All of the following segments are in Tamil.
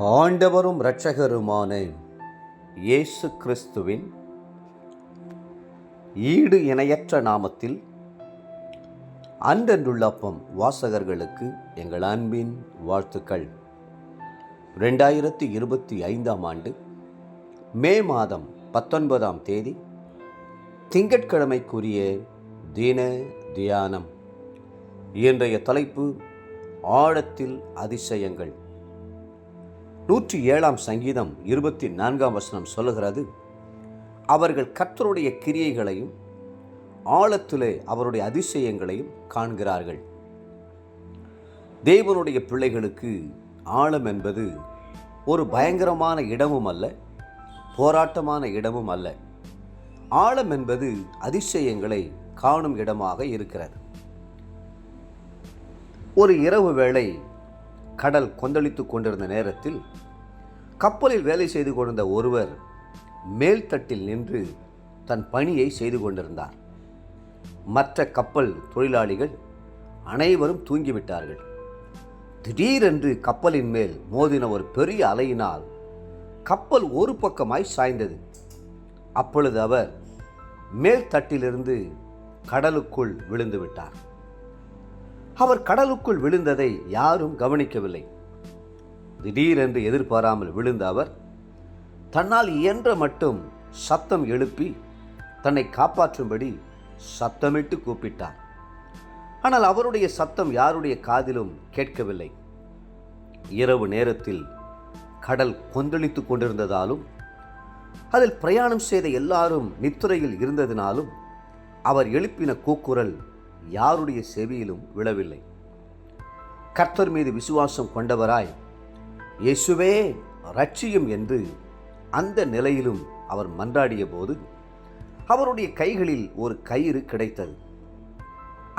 ஆண்டவரும் இரட்சகருமான இயேசு கிறிஸ்துவின் ஈடு இணையற்ற நாமத்தில் அன்றன்றுள்ளப்பம் வாசகர்களுக்கு எங்கள் அன்பின் வாழ்த்துக்கள். 2025 ஆண்டு மே மாதம் 19ஆம் தேதி திங்கட்கிழமைக்குரிய தின தியானம். இன்றைய தலைப்பு ஆழத்தில் அதிசயங்கள். 107ஆம் சங்கீதம் 24ஆம் வசனம் சொல்லுகிறது, அவர்கள் கர்த்தருடைய கிரியைகளையும் ஆழத்திலே அவருடைய அதிசயங்களையும் காண்கிறார்கள். தேவனுடைய பிள்ளைகளுக்கு ஆழம் என்பது ஒரு பயங்கரமான இடமும் அல்ல, போராட்டமான இடமும் அல்ல. ஆழம் என்பது அதிசயங்களை காணும் இடமாக இருக்கிறது. ஒரு இரவு வேளை கடல் கொந்தளித்து கொண்டிருந்த நேரத்தில் கப்பலில் வேலை செய்து கொண்டிருந்த ஒருவர் மேல்தட்டில் நின்று தன் பணியை செய்து கொண்டிருந்தார். மற்ற கப்பல் தொழிலாளிகள் அனைவரும் தூங்கிவிட்டார்கள். திடீரென்று கப்பலின் மேல் மோதின ஒரு பெரிய அலையினால் கப்பல் ஒரு பக்கமாய் சாய்ந்தது. அப்பொழுது அவர் மேல்தட்டிலிருந்து கடலுக்குள் விழுந்து விட்டார். அவர் கடலுக்குள் விழுந்ததை யாரும் கவனிக்கவில்லை. திடீரென்று எதிர்பாராமல் விழுந்த அவர் தன்னால் இயன்ற மட்டும் சத்தம் எழுப்பி தன்னை காப்பாற்றும்படி சத்தமிட்டு கூப்பிட்டார். ஆனால் அவருடைய சத்தம் யாருடைய காதிலும் கேட்கவில்லை. இரவு நேரத்தில் கடல் கொந்தளித்து கொண்டிருந்ததாலும் அதில் பிரயாணம் செய்த எல்லாரும் நித்திரையில் இருந்ததினாலும் அவர் எழுப்பின கூக்குரல் யாருடைய செவியிலும் விழவில்லை. கர்த்தர் மீது விசுவாசம் கொண்டவராய், இயேசுவே இரட்சியும் என்று அந்த நிலையிலும் அவர் மன்றாடிய போது அவருடைய கைகளில் ஒரு கயிறு கிடைத்தது.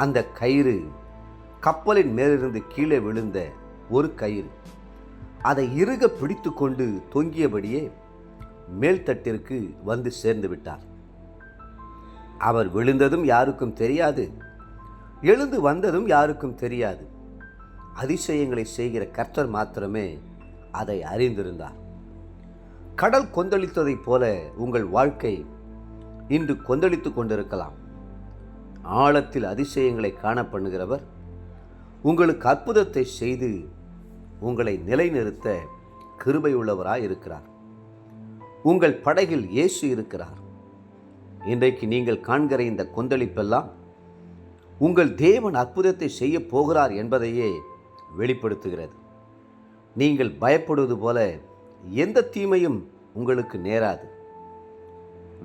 அந்த கயிறு கப்பலின் மேலிருந்து கீழே விழுந்த ஒரு கயிறு. அதை இறுக பிடித்து கொண்டு தொங்கியபடியே மேல்தட்டிற்கு வந்து சேர்ந்து விட்டார். அவர் விழுந்ததும் யாருக்கும் தெரியாது, எழுந்து வந்ததும் யாருக்கும் தெரியாது. அதிசயங்களை செய்கிற கர்த்தர் மாத்திரமே அதை அறிந்திருந்தார். கடல் கொந்தளித்ததைப் போல உங்கள் வாழ்க்கை இன்று கொந்தளித்து கொண்டிருக்கலாம். ஆழத்தில் அதிசயங்களை காண பண்ணுகிறவர் உங்களுக்கு அற்புதத்தை செய்து உங்களை நிலைநிறுத்த கிருபையுள்ளவராய் இருக்கிறார். உங்கள் படகில் இயேசு இருக்கிறார். இன்றைக்கு நீங்கள் காண்கிற இந்த கொந்தளிப்பெல்லாம் உங்கள் தேவன் அற்புதத்தை செய்ய போகிறார் என்பதையே வெளிப்படுத்துகிறது. நீங்கள் பயப்படுவது போல எந்த தீமையும் உங்களுக்கு நேராது.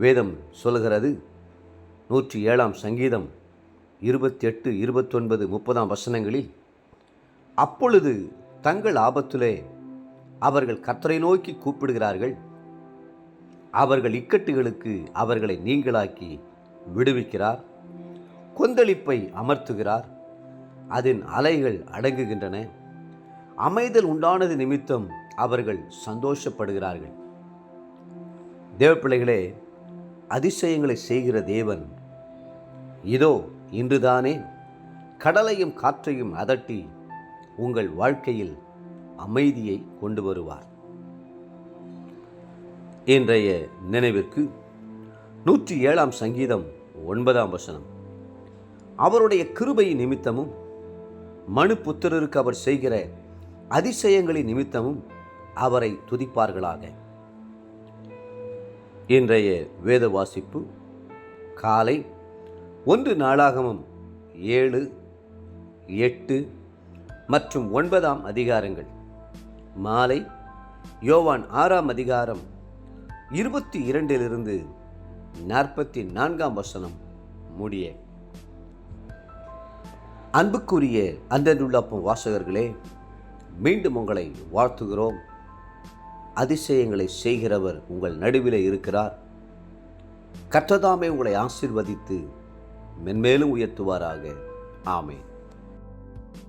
வேதம் சொல்லுகிறது, 107ஆம் சங்கீதம் 28, 29, 30ஆம் வசனங்களில், அப்பொழுது தங்கள் ஆபத்திலே அவர்கள் கர்த்தரை நோக்கி கூப்பிடுகிறார்கள், அவர்கள் இக்கட்டுகளுக்கு அவர்களை நீங்களாக்கி விடுவிக்கிறார். கொந்தளிப்பை அமர்த்துகிறார், அதன் அலைகள் அடங்குகின்றன. அமைதல் உண்டானது நிமித்தம் அவர்கள் சந்தோஷப்படுகிறார்கள். தேவப்பிள்ளைகளே, அதிசயங்களை செய்கிற தேவன் இதோ இன்றுதானே கடலையும் காற்றையும் அதட்டி உங்கள் வாழ்க்கையில் அமைதியை கொண்டு வருவார். இன்றைய நினைவிற்கு 107ஆம் சங்கீதம் 9ஆம் வசனம், அவருடைய கிருபை நிமித்தமும் மனுபுத்திரருக்கு அவர் செய்கிற அதிசயங்களின் நிமித்தமும் அவரை துதிப்பார்களாக. இன்றைய வேத வாசிப்பு காலை 1 நாளாகமம் 7, 8 மற்றும் 9ஆம் அதிகாரங்கள், மாலை யோவான் 6ஆம் அதிகாரம் 22 44ஆம் வசனம் முடிய. அன்புக்குரிய அன்றன்றுள்ளப்பம் வாசகர்களே, மீண்டும் உங்களை வாழ்த்துகிறோம். அதிசயங்களை செய்கிறவர் உங்கள் நடுவிலே இருக்கிறார். கர்த்தர் தாமே உங்களை ஆசீர்வதித்து மென்மேலும் உயர்த்துவாராக. ஆமென்.